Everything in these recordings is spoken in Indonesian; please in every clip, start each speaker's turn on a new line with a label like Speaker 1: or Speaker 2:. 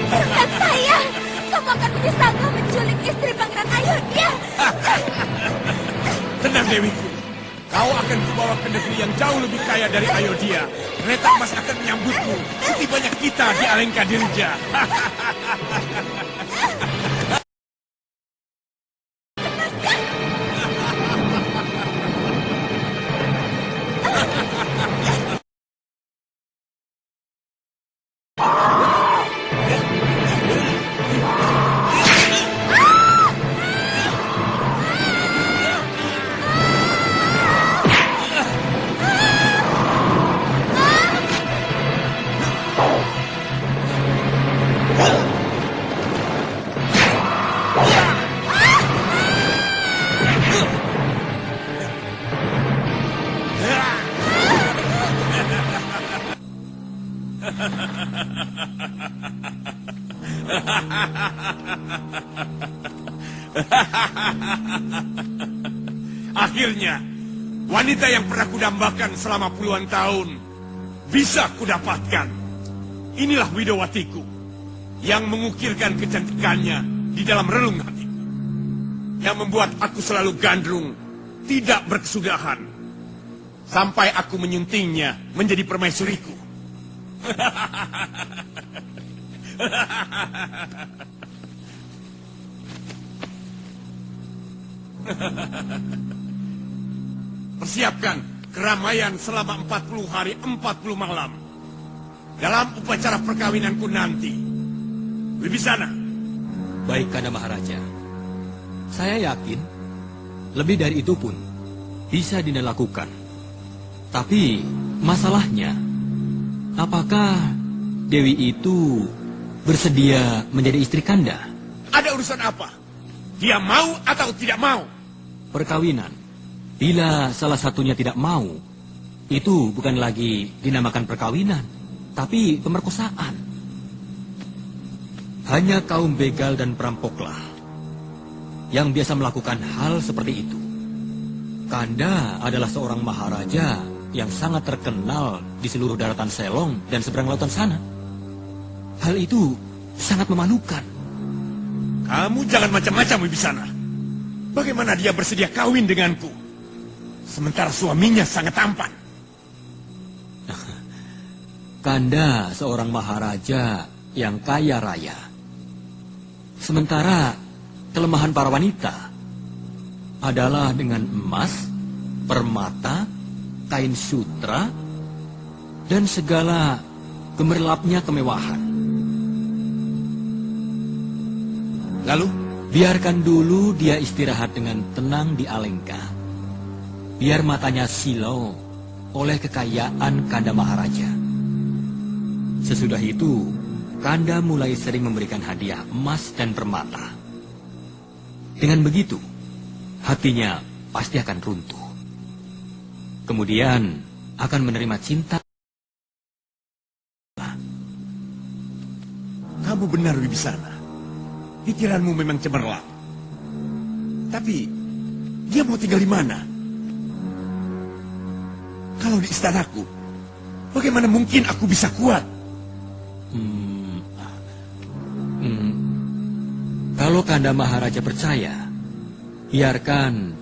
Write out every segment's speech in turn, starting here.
Speaker 1: Biarkan saya. Kamu akan menyesal menculik istri Pangeran Ayodhya.
Speaker 2: Tenang Dewiku. Kau akan kubawa ke negeri yang jauh lebih kaya dari Ayodhya. Kereta emas akan menyambutmu setibanya kita di Alengka Dirja. Akhirnya, wanita yang pernah kudambakan selama puluhan tahun bisa kudapatkan. Inilah Widowatiku yang mengukirkan kecantikannya di dalam relung hatiku, yang membuat aku selalu gandrung, tidak berkesudahan, sampai aku menyuntingnya menjadi permaisuriku. Persiapkan keramaian selama 40 hari 40 malam dalam upacara perkawinanku nanti. Wibisana.
Speaker 3: Baik, Kanda Maharaja. Saya yakin lebih dari itu pun bisa Dinda lakukan. Tapi masalahnya, apakah Dewi itu bersedia menjadi istri Kanda?
Speaker 2: Ada urusan apa? Dia mau atau tidak mau?
Speaker 3: Perkawinan. Bila salah satunya tidak mau, itu bukan lagi dinamakan perkawinan, tapi pemerkosaan. Hanya kaum begal dan perampoklah yang biasa melakukan hal seperti itu. Kanda adalah seorang maharaja yang sangat terkenal di seluruh daratan Selong dan seberang lautan sana. Hal itu sangat memalukan.
Speaker 2: Kamu jangan macam-macam, Wibisana. Bagaimana dia bersedia kawin denganku? Sementara suaminya sangat tampan.
Speaker 3: Kanda seorang maharaja yang kaya raya. Sementara kelemahan para wanita adalah dengan emas, permata, kain sutra, dan segala gemerlapnya kemewahan.
Speaker 2: Lalu,
Speaker 3: biarkan dulu dia istirahat dengan tenang di Alengka. Biar matanya silau oleh kekayaan Kanda Maharaja. Sesudah itu, Kanda mulai sering memberikan hadiah emas dan permata. Dengan begitu, hatinya pasti akan runtuh. Kemudian akan menerima cinta.
Speaker 2: Kamu benar, Wibisana. Pikiranmu memang cemerlang. Tapi, dia mau tinggal di mana? Kalau di istanaku, bagaimana mungkin aku bisa kuat?
Speaker 3: Kalau Kanda Maharaja percaya, biarkan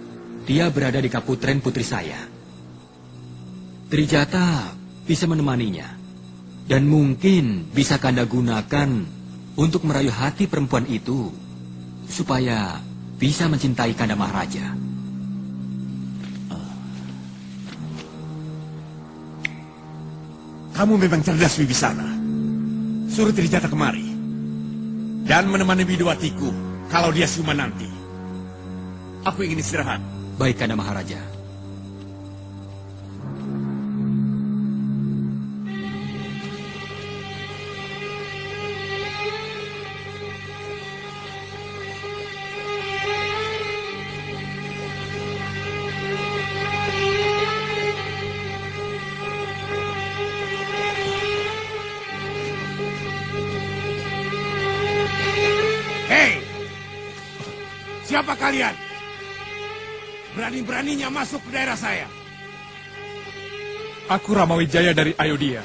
Speaker 3: dia berada di Kaputren putri saya. Trijata bisa menemaninya, dan mungkin bisa Kanda gunakan untuk merayu hati perempuan itu, supaya bisa mencintai Kanda Maharaja.
Speaker 2: Kamu memang cerdas, Wibisana. Suruh Trijata kemari. Dan menemani Widowatiku kalau dia siuman nanti. Aku ingin istirahat.
Speaker 3: Baik, Kanda Maharaja.
Speaker 2: Siapa kalian? Berani-beraninya masuk ke daerah saya.
Speaker 4: Aku Ramawijaya dari Ayodhya.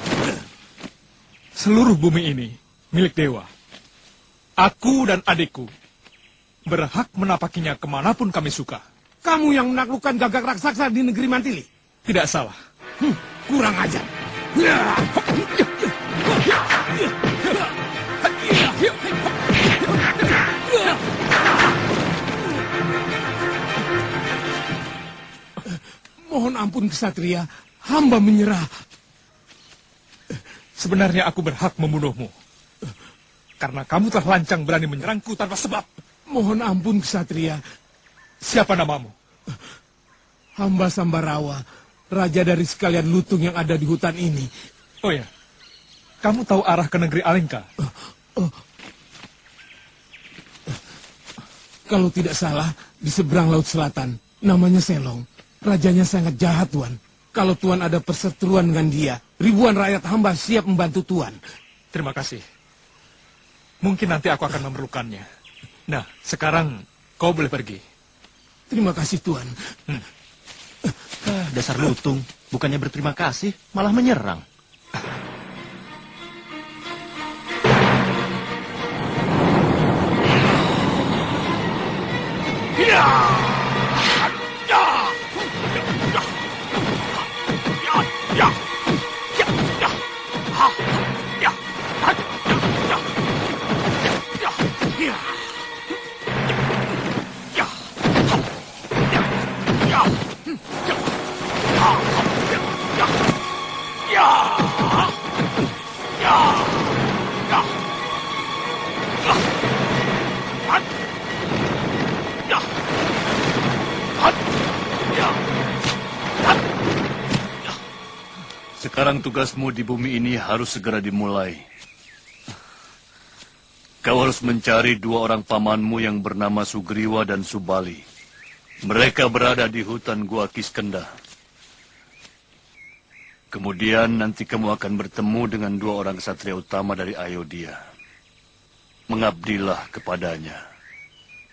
Speaker 4: Seluruh bumi ini milik dewa. Aku dan adikku berhak menapakinya kemanapun kami suka.
Speaker 5: Kamu yang menaklukkan gagak raksasa di negeri Mantili.
Speaker 4: Tidak salah.
Speaker 5: Kurang ajar. Mohon ampun kesatria, hamba menyerah.
Speaker 4: Sebenarnya aku berhak membunuhmu. Karena kamu telah lancang berani menyerangku tanpa sebab.
Speaker 5: Mohon ampun kesatria.
Speaker 4: Siapa namamu?
Speaker 5: Hamba Sambarawa, raja dari sekalian lutung yang ada di hutan ini.
Speaker 4: Oh ya, kamu tahu arah ke negeri Alengka?
Speaker 5: Kalau tidak salah, di seberang laut selatan. Namanya Selong. Rajanya sangat jahat, Tuan. Kalau Tuan ada perseteruan dengan dia, ribuan rakyat hamba siap membantu Tuan.
Speaker 4: Terima kasih. Mungkin nanti aku akan memerlukannya. Nah, sekarang kau boleh pergi.
Speaker 5: Terima kasih, Tuan.
Speaker 6: Dasar lutung, bukannya berterima kasih, malah menyerang.
Speaker 7: Sekarang tugasmu di bumi ini harus segera dimulai. Kau harus mencari dua orang pamanmu yang bernama Sugriwa dan Subali. Mereka berada di hutan Gua Kiskenda. Kemudian nanti kamu akan bertemu dengan dua orang ksatria utama dari Ayodhya. Mengabdilah kepadanya.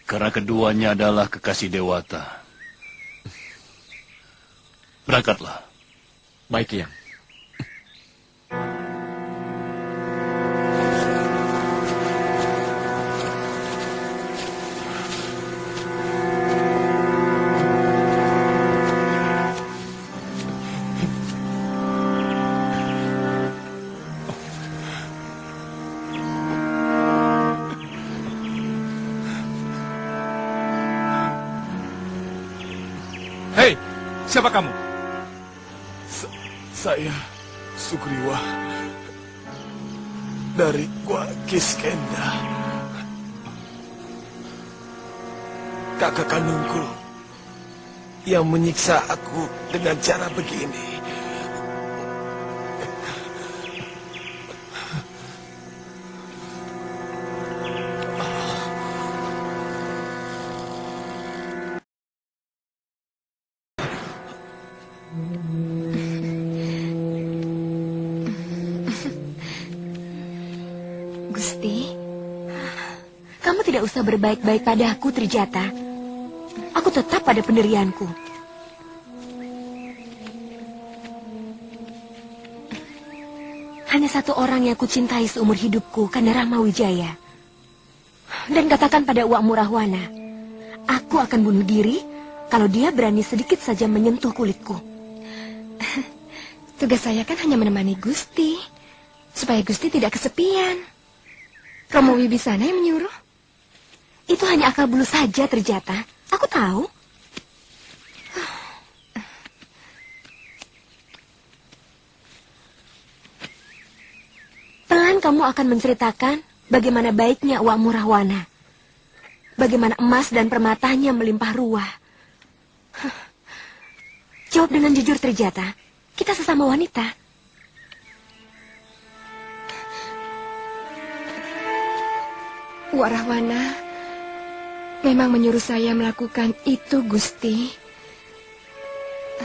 Speaker 7: Karena keduanya adalah kekasih Dewata. Berangkatlah.
Speaker 3: Baik, Yang.
Speaker 4: Hei, siapa kamu?
Speaker 8: Saya Sugriwa dari Gua Kiskenda. Kakak kandungku yang menyiksa aku dengan cara begini.
Speaker 1: Gusti, kamu tidak usah berbaik-baik padaku, Trijata. Aku tetap pada pendirianku. Hanya satu orang yang kucintai seumur hidupku, karena Rama Wijaya. Dan katakan pada Uak Murahwana, aku akan bunuh diri kalau dia berani sedikit saja menyentuh kulitku.
Speaker 9: Tugas saya kan hanya menemani Gusti, supaya Gusti tidak kesepian. Romo Wibisana yang menyuruh.
Speaker 1: Itu hanya akal bulu saja, Trijata. Aku tahu. Pelan kamu akan menceritakan bagaimana baiknya Uak Murahwana. Bagaimana emas dan permatanya melimpah ruah. Jawab dengan jujur, Trijata. Kita sesama wanita.
Speaker 9: Uak Rahwana memang menyuruh saya melakukan itu, Gusti.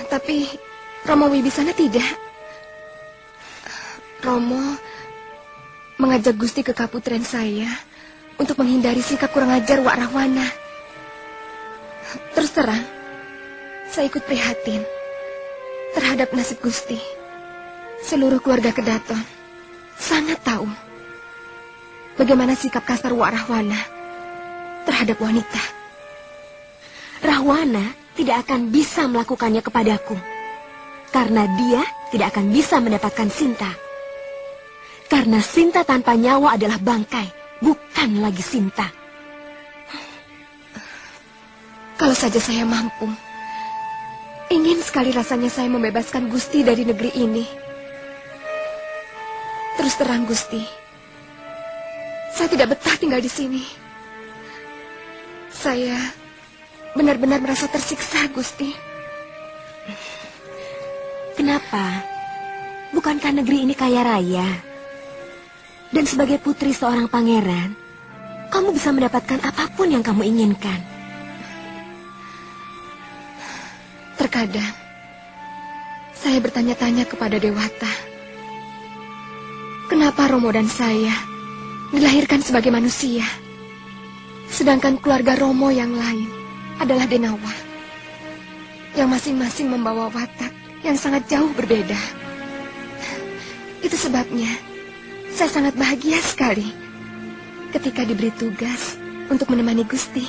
Speaker 9: Tapi Romo Wibisana tidak. Romo mengajak Gusti ke kaputren saya untuk menghindari sikap kurang ajar Uak Rahwana. Terus terang, saya ikut prihatin terhadap nasib Gusti. Seluruh keluarga Kedaton sangat tahu bagaimana sikap kasar Wak Rahwana terhadap wanita.
Speaker 1: Rahwana tidak akan bisa melakukannya kepadaku. Karena dia tidak akan bisa mendapatkan Sinta. Karena Sinta tanpa nyawa adalah bangkai, bukan lagi Sinta.
Speaker 9: Kalau saja saya mampu, ingin sekali rasanya saya membebaskan Gusti dari negeri ini. Terus terang Gusti, saya tidak betah tinggal di sini. Saya benar-benar merasa tersiksa, Gusti.
Speaker 1: Kenapa? Bukankah negeri ini kaya raya? Dan sebagai putri seorang pangeran, kamu bisa mendapatkan apapun yang kamu inginkan.
Speaker 9: Terkadang, saya bertanya-tanya kepada Dewata. Kenapa Romo dan saya dilahirkan sebagai manusia, sedangkan keluarga Romo yang lain adalah Denawa, yang masing-masing membawa watak yang sangat jauh berbeda. Itu sebabnya saya sangat bahagia sekali ketika diberi tugas untuk menemani Gusti.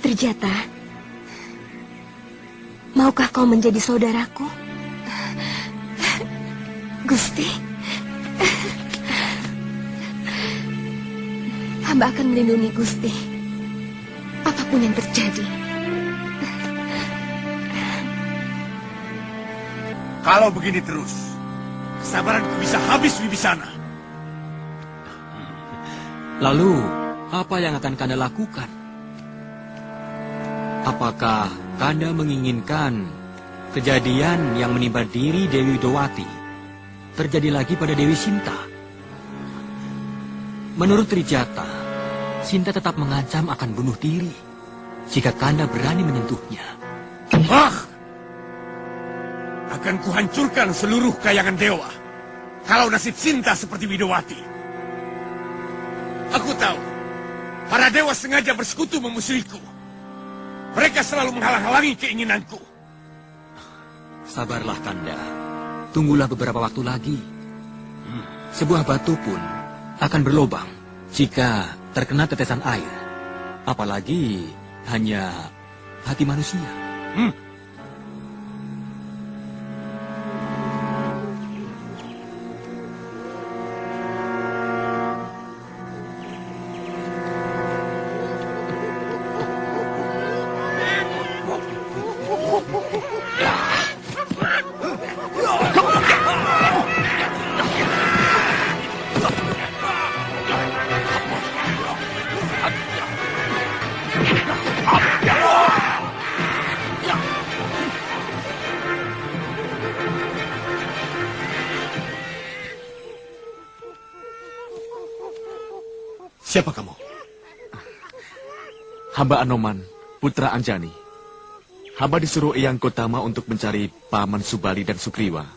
Speaker 1: Trijata, maukah kau menjadi saudaraku?
Speaker 9: Gusti, hamba akan melindungi Gusti apapun yang terjadi.
Speaker 2: Kalau begini terus, kesabaranku bisa habis Wibisana.
Speaker 3: Lalu, apa yang akan Kanda lakukan? Apakah Kanda menginginkan kejadian yang menimpa diri Dewi Widowati terjadi lagi pada Dewi Sinta? Menurut Trijata, Sinta tetap mengancam akan bunuh diri jika Kanda berani menyentuhnya.
Speaker 2: Akan kuhancurkan seluruh kayangan dewa kalau nasib Sinta seperti Widowati. Aku tahu, para dewa sengaja bersekutu memusuhiku. Mereka selalu menghalang-halangi keinginanku.
Speaker 3: Sabarlah Kanda, tunggulah beberapa waktu lagi. Sebuah batu pun akan berlobang jika terkena tetesan air. Apalagi hanya hati manusia.
Speaker 8: Siapa kamu?
Speaker 6: Hamba Anoman, putra Anjani. Hamba disuruh Eyang Gotama untuk mencari Paman Subali dan Sugriwa.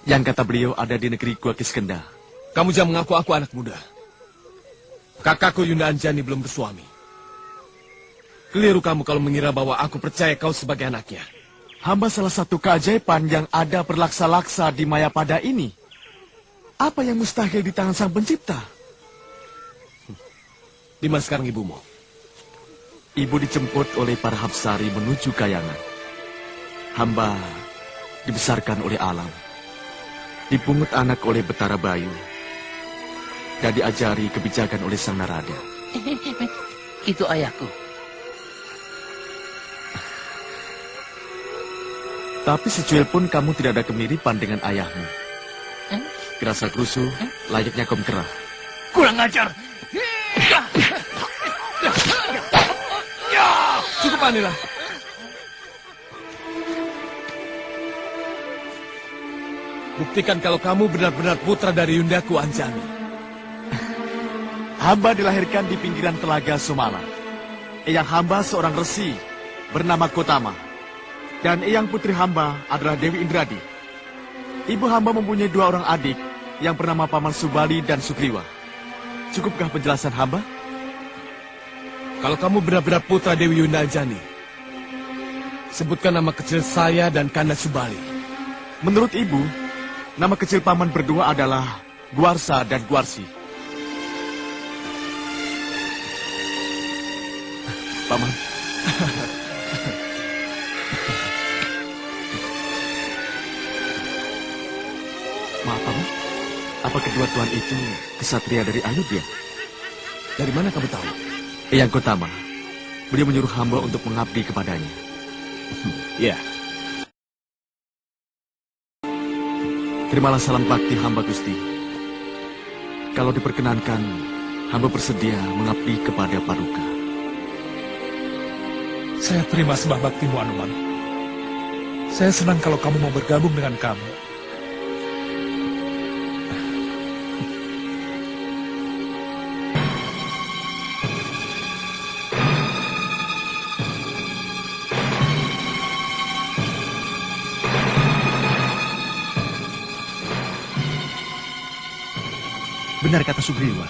Speaker 6: Yang kata beliau ada di negeri Gua Kiskenda.
Speaker 8: Kamu jangan mengaku aku anak muda. Kakakku Yunda Anjani belum bersuami. Keliru kamu kalau mengira bahwa aku percaya kau sebagai anaknya.
Speaker 6: Hamba salah satu keajaiban yang ada berlaksa-laksa di Mayapada ini. Apa yang mustahil di tangan Sang Pencipta?
Speaker 8: Di mana sekarang ibumu?
Speaker 6: Ibu dijemput oleh para Hapsari menuju kayangan. Hamba dibesarkan oleh alam. Dipungut anak oleh Betara Bayu. Dan diajari kebijakan oleh Sang Narada.
Speaker 10: Itu ayahku.
Speaker 6: Tapi secuil pun kamu tidak ada kemiripan dengan ayahmu. Kerasa kerusuh, layaknya kaum kerah.
Speaker 10: Kurang ajar.
Speaker 8: Cukup Anila. Buktikan kalau kamu benar-benar putra dari Yundaku Anjani.
Speaker 6: Hamba dilahirkan di pinggiran telaga Sumala. Eyang hamba seorang resi bernama Gotama. Dan eyang putri hamba adalah Dewi Indradi. Ibu hamba mempunyai 2 orang adik yang bernama Paman Subali dan Sugriwa. Cukupkah penjelasan hamba?
Speaker 8: Kalau kamu benar-benar putra Dewi Yunda Anjani, sebutkan nama kecil saya dan Kanda Subali.
Speaker 6: Menurut ibu, nama kecil paman berdua adalah Guarsa dan Guarsi. Paman. Maaf, Paman. Apa kedua tuan itu kesatria dari Ayodhya?
Speaker 8: Dari mana kamu tahu?
Speaker 6: Eyang Gotama. Beliau menyuruh hamba untuk mengabdi kepadanya.
Speaker 8: Ya.
Speaker 6: Terimalah salam bakti hamba, Gusti. Kalau diperkenankan, hamba bersedia mengabdi kepada Paduka.
Speaker 4: Saya terima sembah baktimu, Anoman. Saya senang kalau kamu mau bergabung dengan kami.
Speaker 11: Benar kata Sugriwa.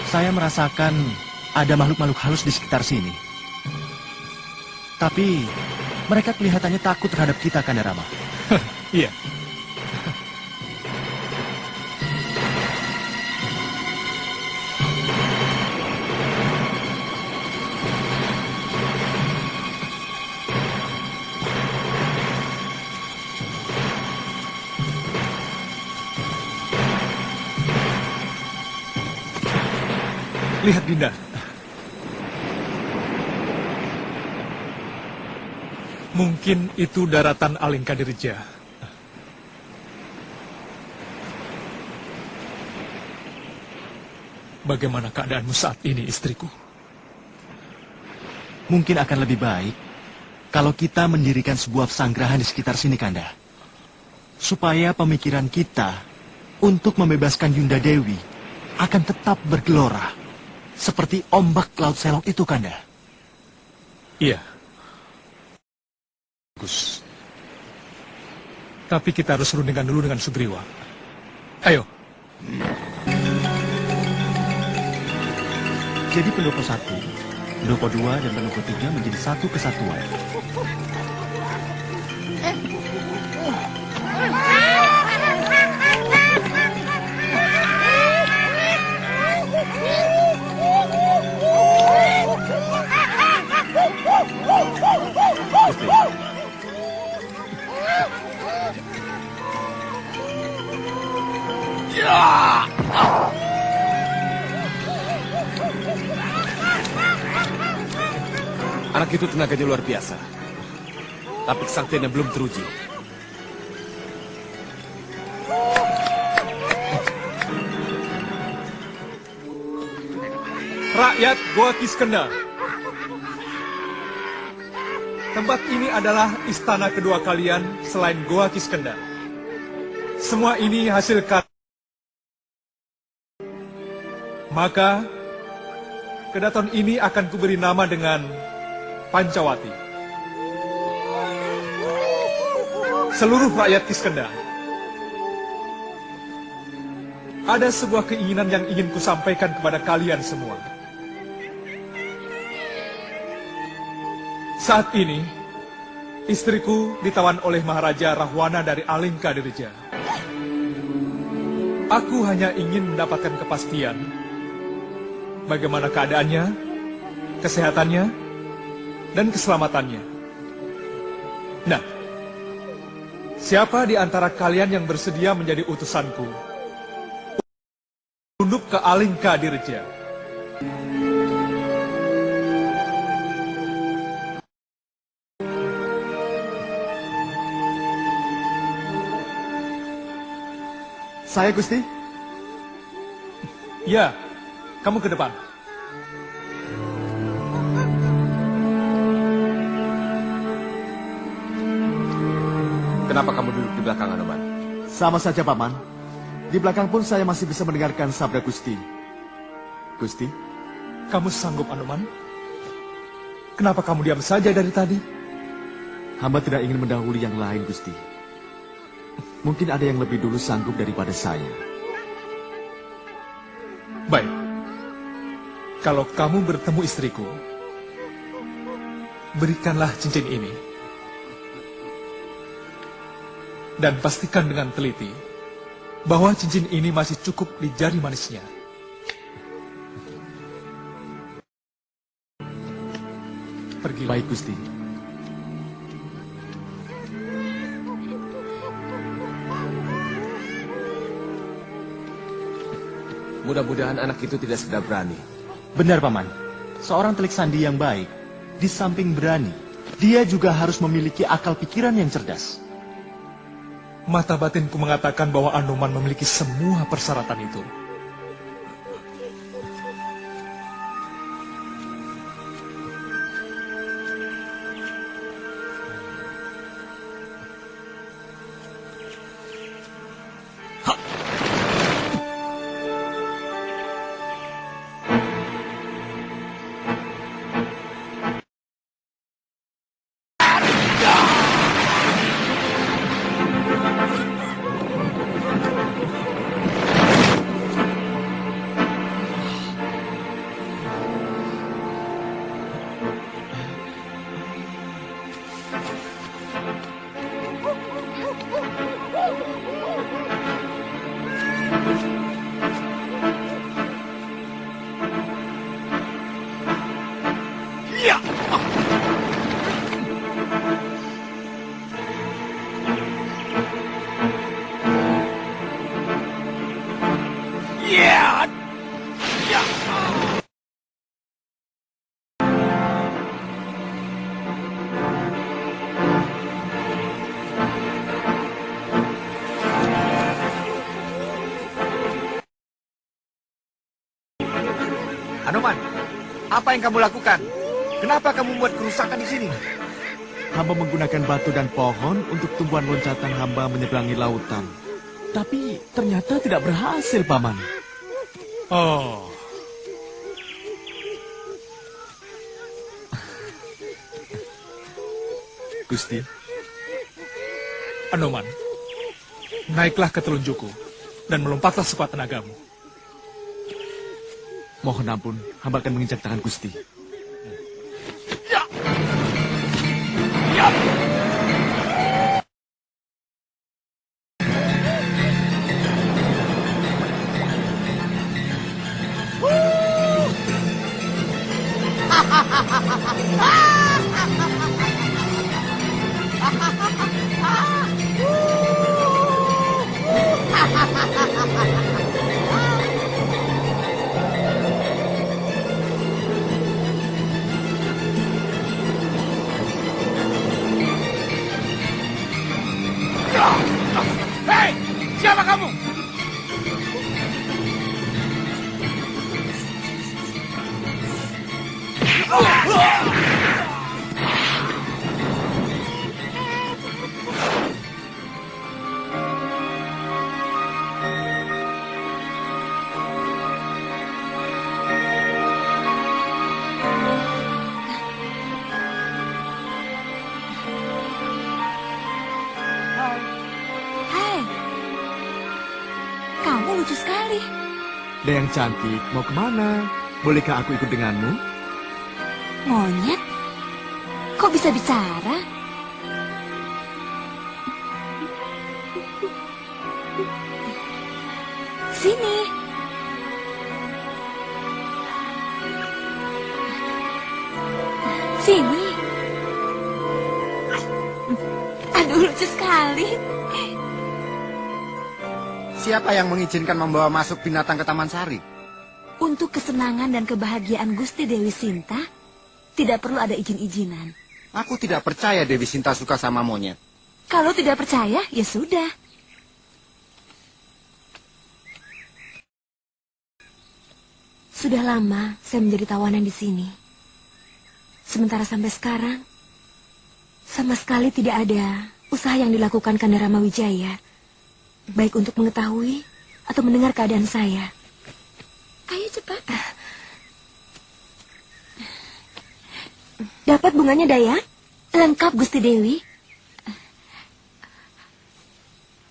Speaker 11: Saya merasakan ada makhluk-makhluk halus di sekitar sini. Tapi mereka kelihatannya takut terhadap kita, Kanda Rama.
Speaker 4: Iya. Lihat, Dinda. Mungkin itu daratan Alengkadirja. Bagaimana keadaanmu saat ini, istriku?
Speaker 11: Mungkin akan lebih baik kalau kita mendirikan sebuah sanggrahan di sekitar sini, Kanda. Supaya pemikiran kita untuk membebaskan Yunda Dewi akan tetap bergelora. Seperti ombak Laut Selong itu, Kanda.
Speaker 4: Iya. Bagus. Tapi kita harus rundingkan dulu dengan Sugriwa. Ayo.
Speaker 11: Jadi Pendopo 1, Pendopo 2, dan Pendopo 3 menjadi satu kesatuan.
Speaker 8: Anak itu tenaganya luar biasa. Tapi kesaktiannya belum teruji.
Speaker 4: Rakyat Goa Kiskenda. Tempat ini adalah istana kedua kalian selain Goa Kiskenda. Semua ini hasil karya. Maka, kedaton ini akan kuberi nama dengan Pancawati. Seluruh rakyat Kiskenda, ada sebuah keinginan yang ingin kusampaikan kepada kalian semua. Saat ini, istriku ditawan oleh Maharaja Rahwana dari Alengkadirja. Aku hanya ingin mendapatkan kepastian bagaimana keadaannya, kesehatannya, dan keselamatannya. Nah, siapa di antara kalian yang bersedia menjadi utusanku? Tunduk ke Alengkadirja.
Speaker 6: Saya, Gusti.
Speaker 4: Ya, kamu ke depan.
Speaker 8: Kenapa kamu duduk di belakang, Anoman?
Speaker 6: Sama saja, Paman. Di belakang pun saya masih bisa mendengarkan sabda Gusti. Gusti?
Speaker 4: Kamu sanggup, Anoman? Kenapa kamu diam saja dari tadi?
Speaker 6: Hamba tidak ingin mendahului yang lain, Gusti. Mungkin ada yang lebih dulu sanggup daripada saya.
Speaker 4: Baik. Kalau kamu bertemu istriku, berikanlah cincin ini. Dan pastikan dengan teliti bahwa cincin ini masih cukup di jari manisnya.
Speaker 6: Baik, Gusti.
Speaker 8: Mudah-mudahan anak itu tidak sekedar berani.
Speaker 11: Benar, Paman. Seorang telik sandi yang baik, di samping berani, dia juga harus memiliki akal pikiran yang cerdas.
Speaker 4: Mata batinku mengatakan bahwa Anoman memiliki semua persyaratan itu.
Speaker 6: Anoman, apa yang kamu lakukan? Kenapa kamu membuat kerusakan di sini? Hamba menggunakan batu dan pohon untuk tumbuhan loncatan hamba menyeberangi lautan. Tapi ternyata tidak berhasil, Paman.
Speaker 4: Oh.
Speaker 6: Gusti.
Speaker 4: Anoman, naiklah ke telunjukku dan melompatlah sekuat tenagamu.
Speaker 6: Mohon ampun, hamba akan menginjak tangan Gusti.
Speaker 2: Hei, siapa kamu?
Speaker 1: Hai, kamu lucu sekali.
Speaker 6: Dayang cantik, mau kemana? Bolehkah aku ikut denganmu?
Speaker 1: Monyet? Kok bisa bicara? Sini. Sini. Aduh, lucu sekali.
Speaker 12: Siapa yang mengizinkan membawa masuk binatang ke Taman Sari?
Speaker 1: Untuk kesenangan dan kebahagiaan Gusti Dewi Sinta, tidak perlu ada izin-izinan.
Speaker 12: Aku tidak percaya Dewi Sinta suka sama monyet.
Speaker 1: Kalau tidak percaya, ya sudah. Sudah lama saya menjadi tawanan di sini. Sementara sampai sekarang, sama sekali tidak ada usaha yang dilakukan Kanda Rama Wijaya, baik untuk mengetahui atau mendengar keadaan saya. Ayo cepat. Dapat bunganya, Dayang? Lengkap, Gusti Dewi.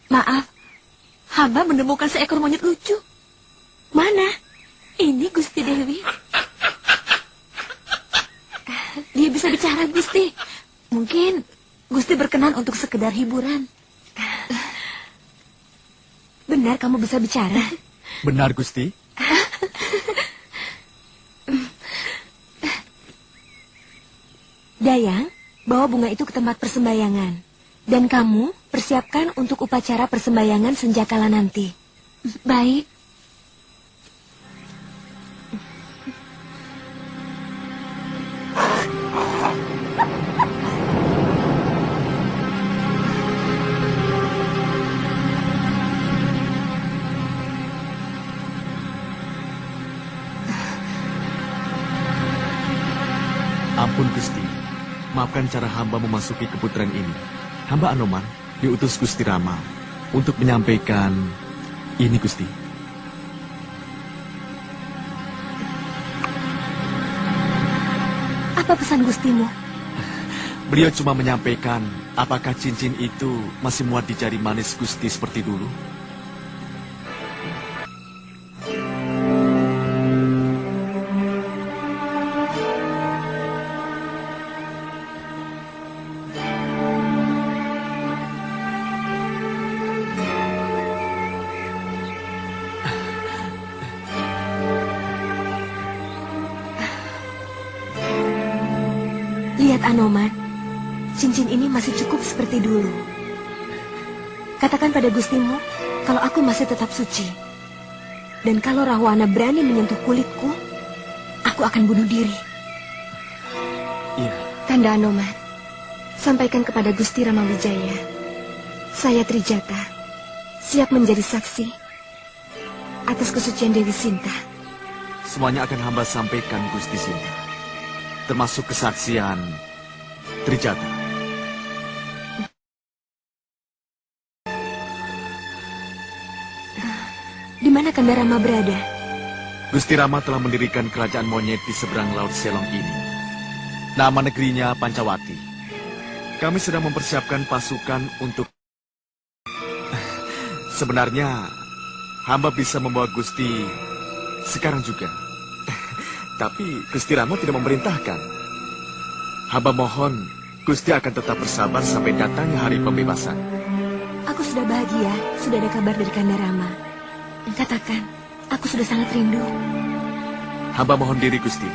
Speaker 1: Maaf, hamba menemukan seekor monyet lucu. Mana? Ini, Gusti Dewi. Dia bisa bicara, Gusti. Mungkin Gusti berkenan untuk sekedar hiburan. Benar kamu bisa bicara?
Speaker 6: Benar, Gusti.
Speaker 1: Dayang, bawa bunga itu ke tempat persembahyangan. Dan kamu persiapkan untuk upacara persembahyangan senjakala nanti.
Speaker 9: Baik.
Speaker 6: Ampun Gusti, maafkan cara hamba memasuki keputaran ini. Hamba Anoman diutus Gusti Rama untuk menyampaikan ini Gusti.
Speaker 1: Apa pesan gustimu?
Speaker 6: Beliau cuma menyampaikan apakah cincin itu masih muat di jari manis Gusti seperti dulu.
Speaker 1: Lihat Anoman, cincin ini masih cukup seperti dulu. Katakan pada gustimu kalau aku masih tetap suci. Dan kalau Rahwana berani menyentuh kulitku, aku akan bunuh diri.
Speaker 6: Iya.
Speaker 9: Kanda Anoman, sampaikan kepada Gusti Ramawijaya. Saya Trijata, siap menjadi saksi atas kesucian Dewi Sinta.
Speaker 6: Semuanya akan hamba sampaikan Gusti Sinta, termasuk kesaksian Trijata.
Speaker 1: Di mana Kanda Rama berada?
Speaker 6: Gusti Rama telah mendirikan kerajaan monyet di seberang Laut Selong ini. Nama negerinya Pancawati. Kami sedang mempersiapkan pasukan untuk... Sebenarnya, hamba bisa membawa Gusti sekarang juga. Tapi Gusti Rama tidak memerintahkan. Hamba mohon Gusti akan tetap bersabar sampai datangnya hari pembebasan.
Speaker 1: Aku sudah bahagia, sudah ada kabar dari Kanda Rama. Katakan, aku sudah sangat rindu.
Speaker 6: Hamba mohon diri Gusti.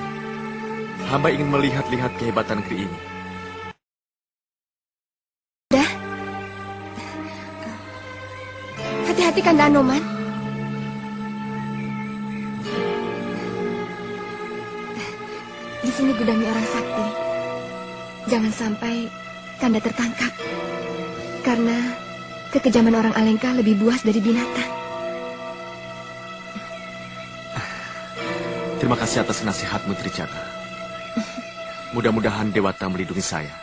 Speaker 6: Hamba ingin melihat-lihat kehebatan negeri ini.
Speaker 9: Dah. Hati-hati Kanda Anoman. Di sini gudangnya orang sakti. Jangan sampai Kanda tertangkap. Karena kekejaman orang Alengka lebih buas dari binatang.
Speaker 6: Terima kasih atas nasihatmu, Trijata. Mudah-mudahan Dewata melindungi saya.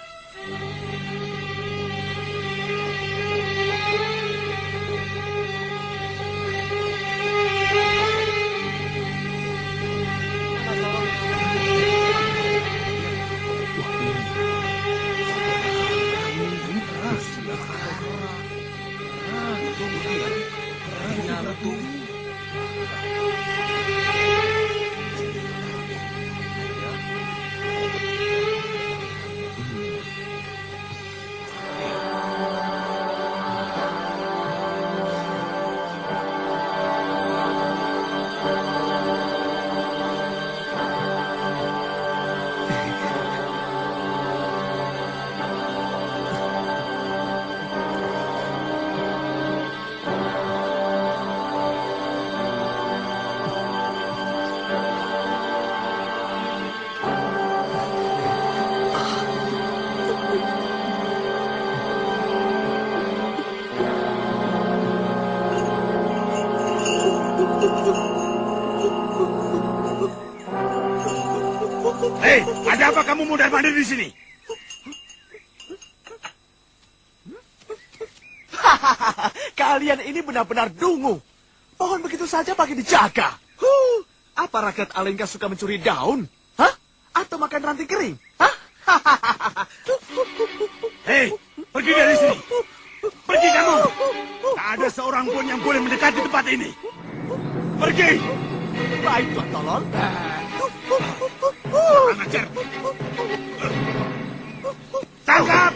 Speaker 2: Hei, ada apa kamu mundar-mandir di sini?
Speaker 6: Kalian ini benar-benar dungu. Pohon begitu saja pakai dijaga. Apa rakyat Alengka suka mencuri daun? Hah? Atau makan ranting kering? Hah?
Speaker 2: Hei, pergi dari sini. Pergi kamu. Tak ada seorang pun yang boleh mendekati tempat ini. Pergi.
Speaker 6: Baik, Tuan Tolol.
Speaker 2: Kurang ajar. Tangkap.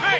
Speaker 2: Hei,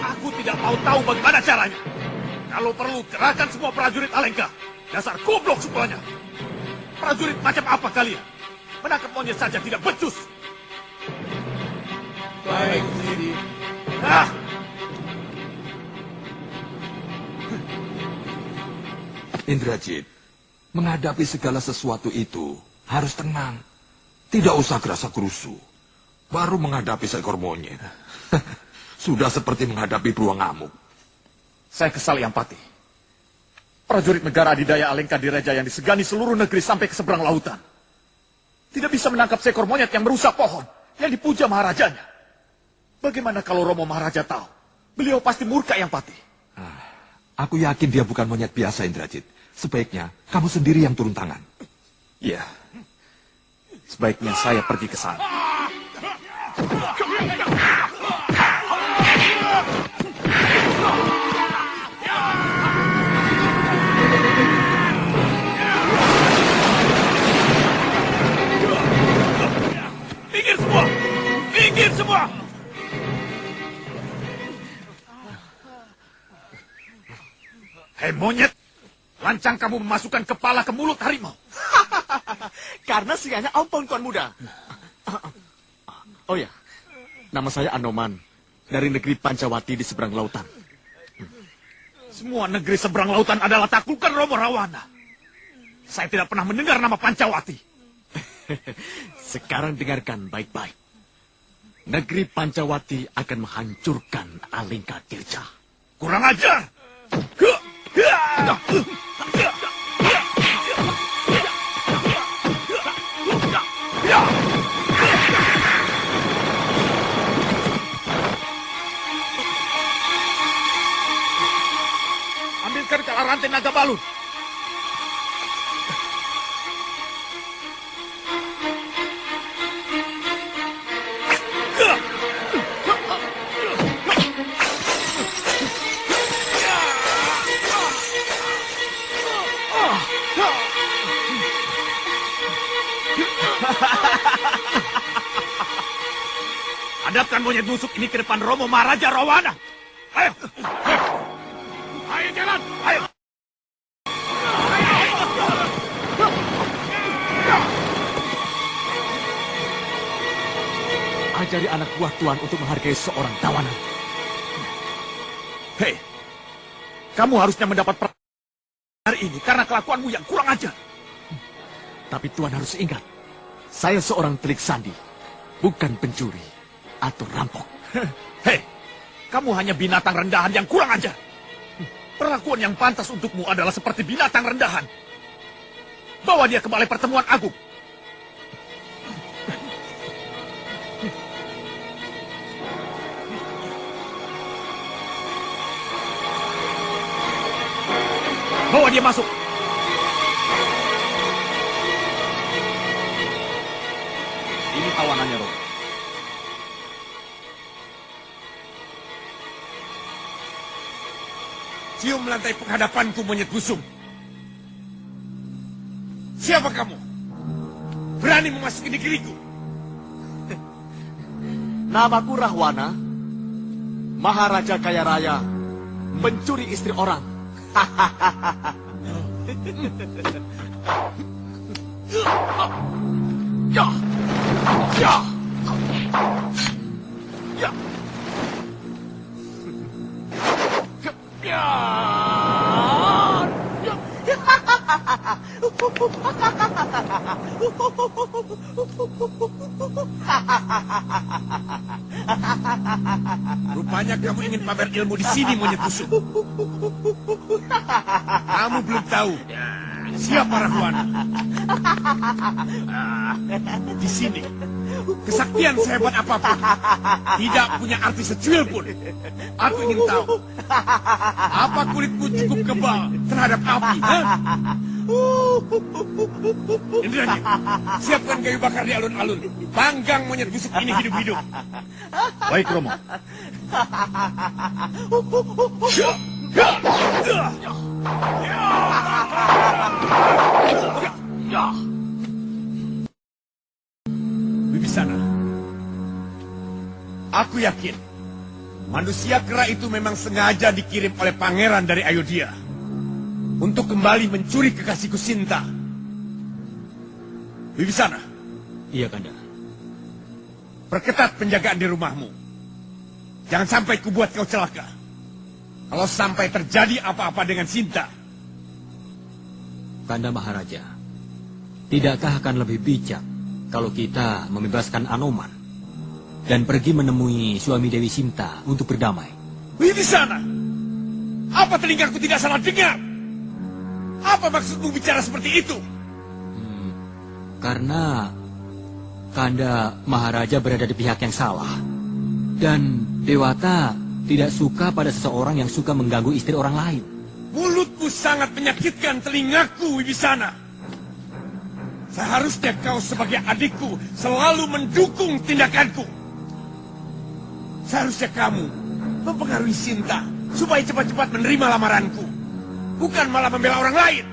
Speaker 2: Aku tidak mau tahu bagaimana caranya. Kalau perlu, kerahkan semua prajurit Alengka. Dasar goblok semuanya. Prajurit macam apa kalian? Menangkap monyet saja tidak becus.
Speaker 5: Baik, Sidi.
Speaker 2: Ah!
Speaker 13: Indrajit, menghadapi segala sesuatu itu harus tenang. Tidak usah gerasa gerusu. Baru menghadapi seekor monyet. Sudah seperti menghadapi beruang ngamuk.
Speaker 6: Saya kesal Yang Patih. Prajurit negara adidaya Alengka Direja yang disegani seluruh negeri sampai ke seberang lautan. Tidak bisa menangkap seekor monyet yang merusak pohon, yang dipuja maharajanya. Bagaimana kalau Romo Maharaja tahu? Beliau pasti murka Yang Patih.
Speaker 13: Aku yakin dia bukan monyet biasa, Indrajit. Sebaiknya kamu sendiri yang turun tangan.
Speaker 6: Iya. Sebaiknya saya pergi ke sana.
Speaker 2: Minggir semua! Minggir semua! Hei monyet! Lancang kamu memasukkan kepala ke mulut harimau.
Speaker 6: Karena singanya ampun Tuan Muda. Oh ya, nama saya Anoman. Dari negeri Pancawati di seberang lautan.
Speaker 2: Semua negeri seberang lautan adalah taklukan Romo Rawana. Saya tidak pernah mendengar nama Pancawati.
Speaker 6: Sekarang dengarkan baik-baik. Negeri Pancawati akan menghancurkan Alengka Dirja.
Speaker 2: Kurang ajar! Ambilkan kala rantai naga balun. Hadapkan monyet busuk ini ke depan Romo Maharaja Rawana. Ayo! Ayo jalan! Ayo!
Speaker 6: Ajari anak buah Tuan untuk menghargai seorang tawanan.
Speaker 2: Hei, kamu harusnya mendapat hari ini karena kelakuanmu yang kurang ajar.
Speaker 6: Tapi Tuan harus ingat, saya seorang telik sandi, bukan pencuri atau rampok.
Speaker 2: Hei, kamu hanya binatang rendahan yang kurang ajar. Perlakuan yang pantas untukmu adalah seperti binatang rendahan. Bawa dia ke balai pertemuan agung. Bawa dia masuk.
Speaker 6: Ini tawanannya, Romo.
Speaker 2: Cium lantai penghadapanku, monyet busung. Siapa kamu? Berani memasuki negeriku?
Speaker 6: Namaku Rahwana, Maharaja Kaya Raya, mencuri istri orang. Ya. Ya. Ya. Ya.
Speaker 2: Rupanya kamu ingin pamer ilmu di sini, monyet busuk. Kamu belum tahu siapa Rahwana. Di sini, kesaktian sehebat apapun tidak punya arti secuil pun. Aku ingin tahu, apa kulitmu cukup kebal terhadap api? Indrajit, siapkan kayu bakar di alun-alun. Panggang monyet busuk ini hidup-hidup.
Speaker 6: Baik, Romo.
Speaker 2: Wibisana, aku yakin Manusia kera itu memang sengaja dikirim oleh pangeran dari Ayodhya untuk kembali mencuri kekasihku Sinta. Wibisana.
Speaker 3: Iya, Kanda.
Speaker 2: Perketat penjagaan di rumahmu. Jangan sampai kubuat kau celaka. Kalau sampai terjadi apa-apa dengan Sinta.
Speaker 3: Kanda Maharaja, tidakkah akan lebih bijak kalau kita membebaskan Anoman dan pergi menemui suami Dewi Sinta untuk berdamai?
Speaker 2: Wibisana, apa telingaku tidak salah dengar? Apa maksudmu bicara seperti itu?
Speaker 3: Karena Kanda Maharaja berada di pihak yang salah. Dan Dewata tidak suka pada seseorang yang suka mengganggu istri orang lain.
Speaker 2: Mulutmu sangat menyakitkan telingaku, Wibisana. Seharusnya kau sebagai adikku selalu mendukung tindakanku. Seharusnya kamu mempengaruhi Sinta supaya cepat-cepat menerima lamaranku. Bukan malah membela orang lain.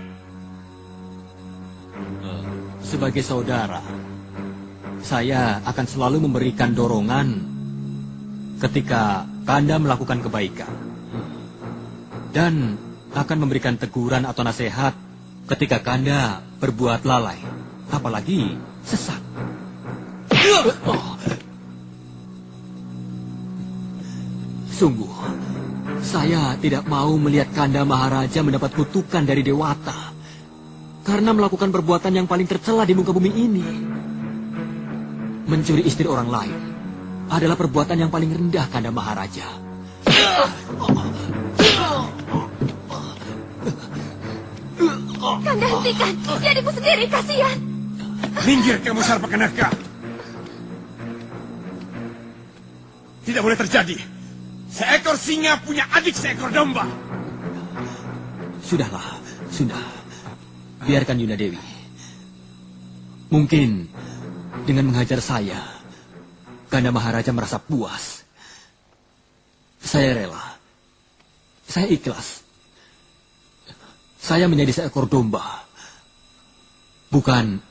Speaker 3: Sebagai saudara, saya akan selalu memberikan dorongan ketika Kanda melakukan kebaikan. Dan akan memberikan teguran atau nasihat ketika Kanda berbuat lalai, apalagi sesat. Sungguh, saya tidak mau melihat Kanda Maharaja mendapat kutukan dari Dewata karena melakukan perbuatan yang paling tercela di muka bumi ini. Mencuri istri orang lain adalah perbuatan yang paling rendah, Kanda Maharaja.
Speaker 9: Kanda, hentikan. Dia adikku sendiri, kasihan.
Speaker 2: Minggir kamu, Sarpakenaka. Tidak boleh terjadi. Seekor singa punya adik seekor domba.
Speaker 3: Sudahlah, sudah. Biarkan Yunda Dewi. Mungkin dengan menghajar saya, Kanda Maharaja merasa puas. Saya rela. Saya ikhlas. Saya menjadi seekor domba. Bukan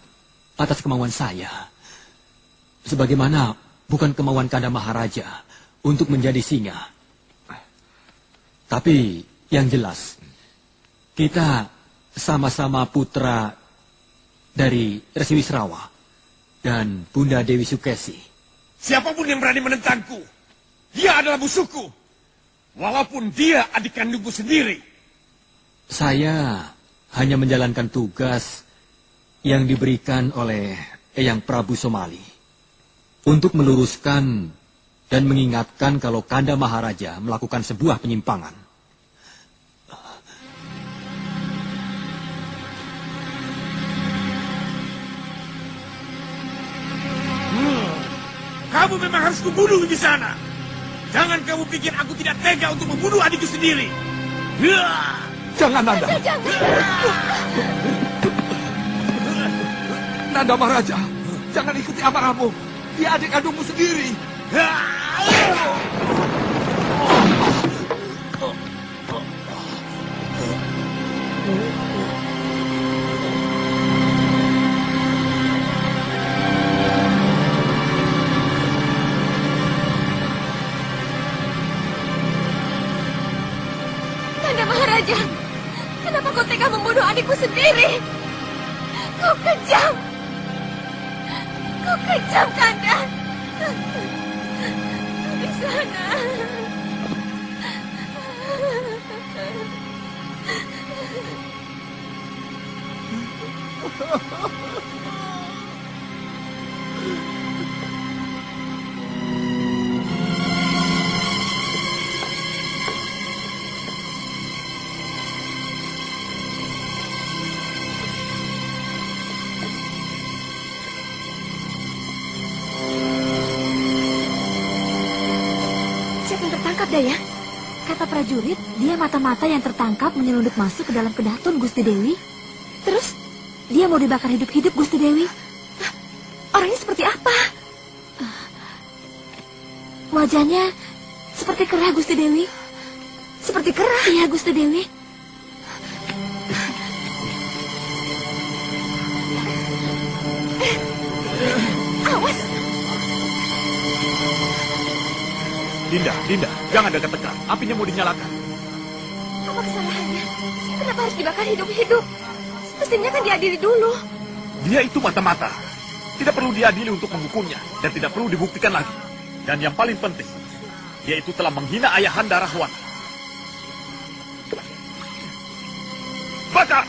Speaker 3: atas kemauan saya. Sebagaimana bukan kemauan Kanda Maharaja untuk menjadi singa. Tapi yang jelas, kita sama-sama putra dari Resi Wisrawa dan Bunda Dewi Sukesi.
Speaker 2: Siapapun yang berani menentangku, dia adalah musuhku. Walaupun dia adik kandungku sendiri.
Speaker 3: Saya hanya menjalankan tugas yang diberikan oleh Eyang Prabu Somali untuk meluruskan dan mengingatkan kalau Kanda Maharaja melakukan sebuah penyimpangan.
Speaker 2: Kamu memang harus kubunuh di sana. Jangan kamu pikir aku tidak tega untuk membunuh adikku sendiri.
Speaker 13: Jangan, Nanda. Nanda Maharaja, jangan ikuti amarahmu. Dia adik kandungmu sendiri.
Speaker 9: Kanda Maharaja, kenapa kau tega membunuh adikku sendiri? Kau kejam. Kau kejam, Kanda. Di sana.
Speaker 1: Siapa yang tertangkap, Daya? Kata prajurit, dia mata-mata yang tertangkap menyelundup masuk ke dalam kedatun Gusti Dewi. Terus, dia mau dibakar hidup-hidup, Gusti Dewi. Orangnya seperti apa? Wajahnya seperti kera, Gusti Dewi. Seperti kera? Iya, Gusti Dewi.
Speaker 9: Awas.
Speaker 6: Dinda, jangan dekat-dekat. Apinya mau dinyalakan.
Speaker 9: Apa kesalahannya? Kenapa harus dibakar hidup-hidup? Mestinya kan diadili dulu.
Speaker 6: Dia itu mata-mata. Tidak perlu diadili untuk menghukumnya. Dan tidak perlu dibuktikan lagi. Dan yang paling penting, dia itu telah menghina ayahanda Rahwana. Bakar!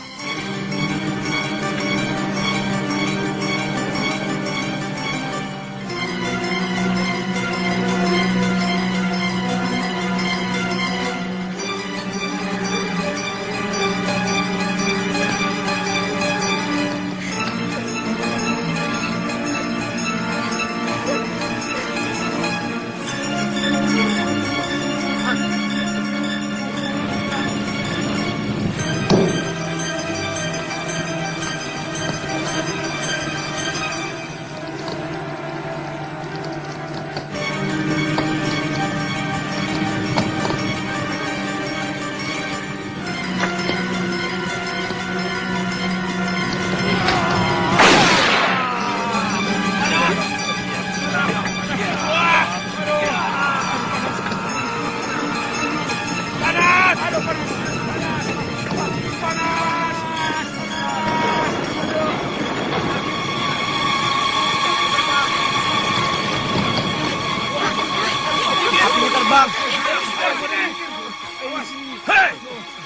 Speaker 6: Hei!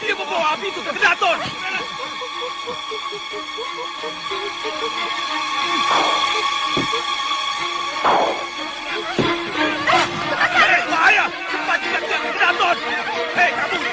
Speaker 6: Dia membawa api itu ke Kedaton! Hei, bahaya! Cepat kita ke Kedaton! Hei, kamu!